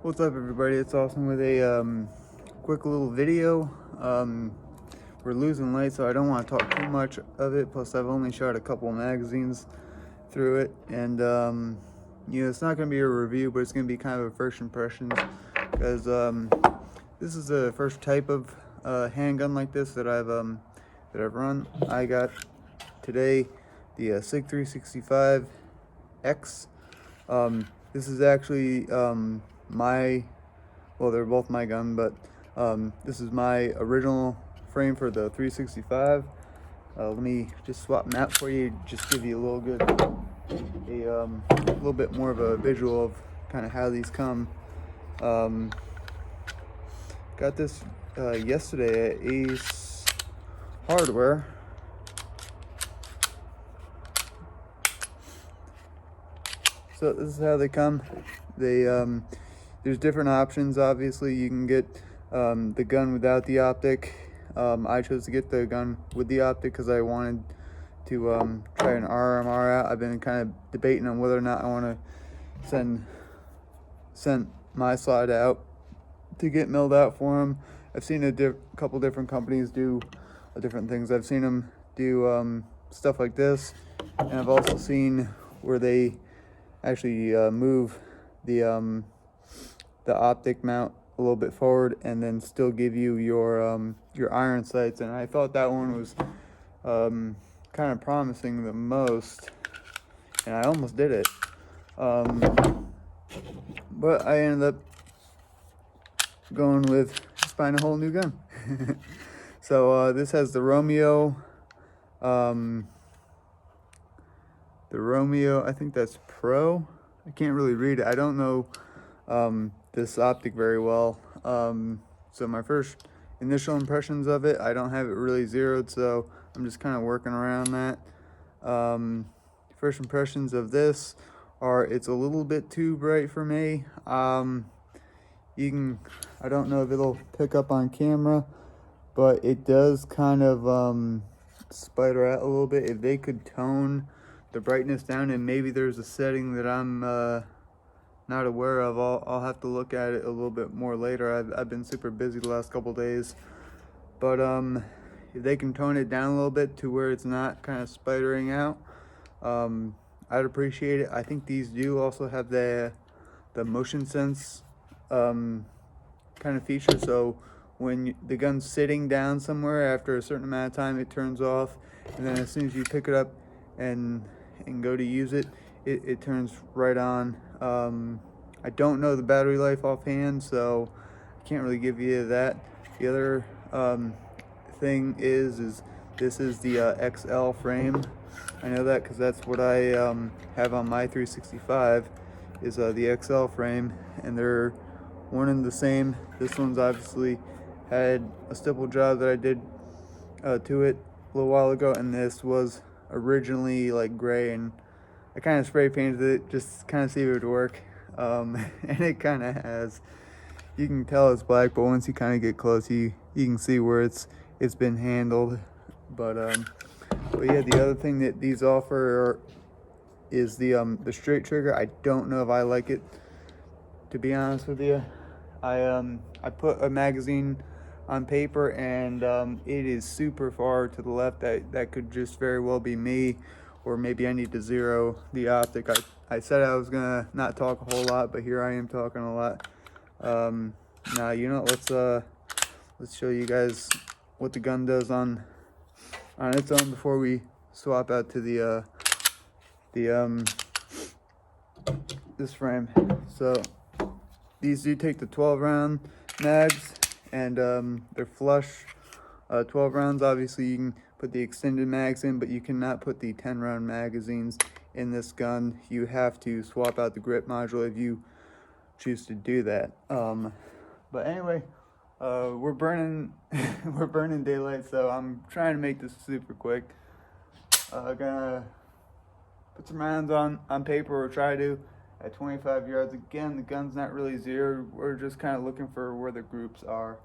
What's up, everybody? It's Austin with a quick little video. We're losing light, so I don't want to talk too much of it. Plus, I've only shot a couple magazines through it, and it's not going to be a review, but it's going to be kind of a first impressions, because this is the first type of handgun like this that I've run. I got today the Sigg 365X. This is actually they're both my gun, but this is my original frame for the 365. Let me just swap them out for you, just give you a little bit more of a visual of kind of how these come. Got this yesterday at Ace Hardware. So this is how they come. They there's different options. Obviously, you can get the gun without the optic. I chose to get the gun with the optic because I wanted to try an RMR out. I've been kind of debating on whether or not I want to send my slide out to get milled out for them. I've seen a couple different companies do different things. I've seen them do stuff like this, and I've also seen where they actually move the optic mount a little bit forward and then still give you your iron sights. And I thought that one was kind of promising the most, and I almost did it, but I ended up going with just buying a whole new gun. So this has the Romeo, I think that's Pro. I can't really read it. I don't know this optic very well. So my first initial impressions of it, I don't have it really zeroed, so I'm just kind of working around that. First impressions of this are it's a little bit too bright for me. I don't know if it'll pick up on camera, but it does kind of spider out a little bit. If they could tone the brightness down, and maybe there's a setting that I'm not aware of, I'll have to look at it a little bit more later. I've been super busy the last couple days, but if they can tone it down a little bit to where it's not kind of spidering out, I'd appreciate it. I think these do also have the motion sense kind of feature, so when the gun's sitting down somewhere, after a certain amount of time it turns off, and then as soon as you pick it up and go to use it, it turns right on. I don't know the battery life offhand, so I can't really give you that. The other thing is this is the XL frame. I know that because that's what I have on my 365 is the XL frame, and they're one and the same. This one's obviously had a stipple job that I did to it a little while ago, and this was originally like gray, and I kind of spray painted it just kind of see if it would work, and it kind of has. You can tell it's black, but once you kind of get close, you can see where it's been handled. But yeah, the other thing that these offer is the straight trigger. I don't know if I like it, to be honest with you. I put a magazine on paper, and it is super far to the left. That could just very well be me, or maybe I need to zero the optic. I said I was gonna not talk a whole lot, but here I am talking a lot. Now, let's show you guys what the gun does on its own before we swap out to this frame. So these do take the 12 round mags, and they're flush 12 rounds. Obviously you can put the extended mags in, but you cannot put the 10 round magazines in this gun. You have to swap out the grip module if you choose to do that. But anyway, we're burning we're burning daylight, so I'm trying to make this super quick. Gonna put some rounds on paper, or try to, at 25 yards. Again, the gun's not really zeroed. We're just kind of looking for where the groups are.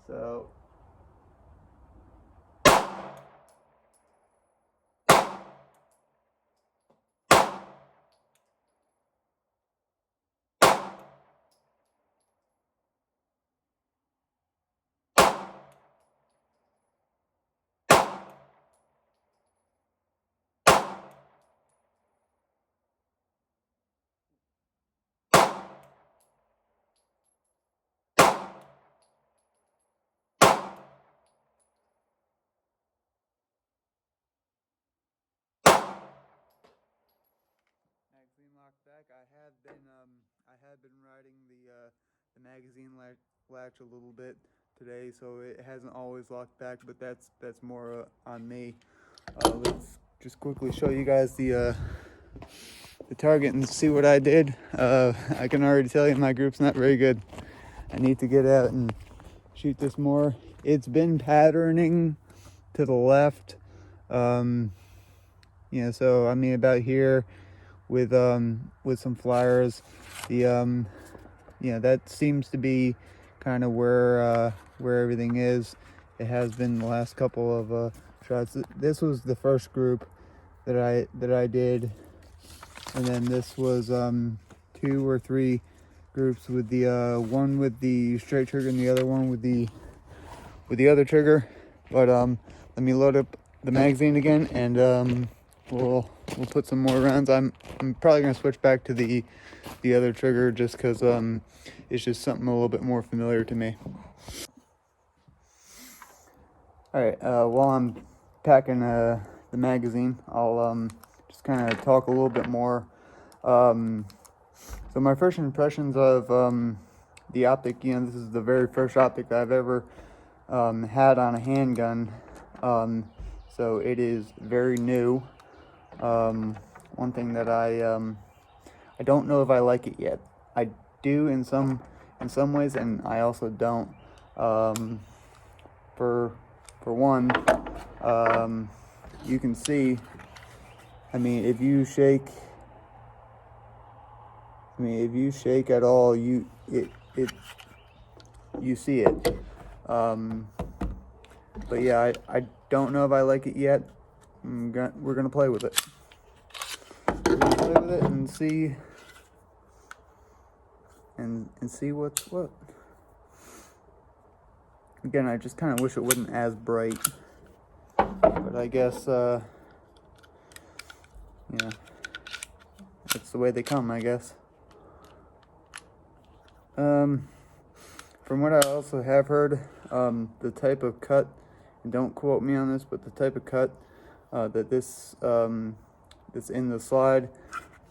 So locked back. I have been riding the magazine latch a little bit today, so it hasn't always locked back, but that's more on me. Let's just quickly show you guys the target and see what I did. I can already tell you my group's not very good. I need to get out and shoot this more. It's been patterning to the left. So I mean about here with some flyers. That seems to be kind of where everything is. It has been the last couple of shots. This was the first group that I did, and then this was 2 or 3 groups with the one with the straight trigger and the other one with the other trigger. But let me load up the magazine again, and we'll put some more rounds. I'm probably gonna switch back to the other trigger just because it's just something a little bit more familiar to me. All right, while I'm packing the magazine, I'll just kind of talk a little bit more. So my first impressions of the optic, this is the very first optic that I've ever had on a handgun, so it is very new. One thing that I don't know if I like it yet. I do in some ways, and I also don't. For one, you can see. I mean, if you shake at all, you see it. But yeah, I don't know if I like it yet. We're gonna play with it. We're gonna play with it and see what's what. Again, I just kind of wish it wasn't as bright, but I guess it's the way they come, I guess. From what I also have heard, the type of cut, and don't quote me on this, but the type of cut that this that's in the slide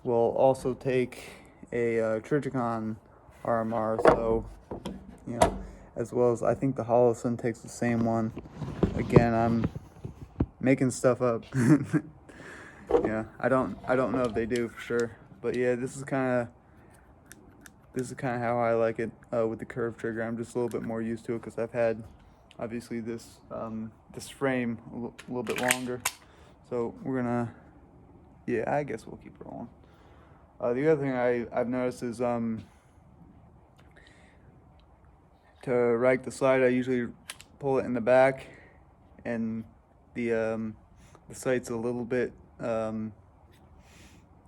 will also take a Trichicon RMR, so as well as I think the Holosun takes the same one. Again, I'm making stuff up. Yeah, I don't know if they do for sure, but yeah, this is kind of how I like it with the curved trigger. I'm just a little bit more used to it because I've had obviously this frame a little bit longer. So we're gonna, I guess we'll keep rolling. The other thing I've noticed is to right the slide, I usually pull it in the back, and the sight's a little bit. I'm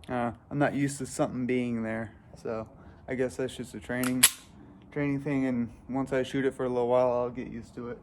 not used to something being there, so I guess that's just a training thing. And once I shoot it for a little while, I'll get used to it.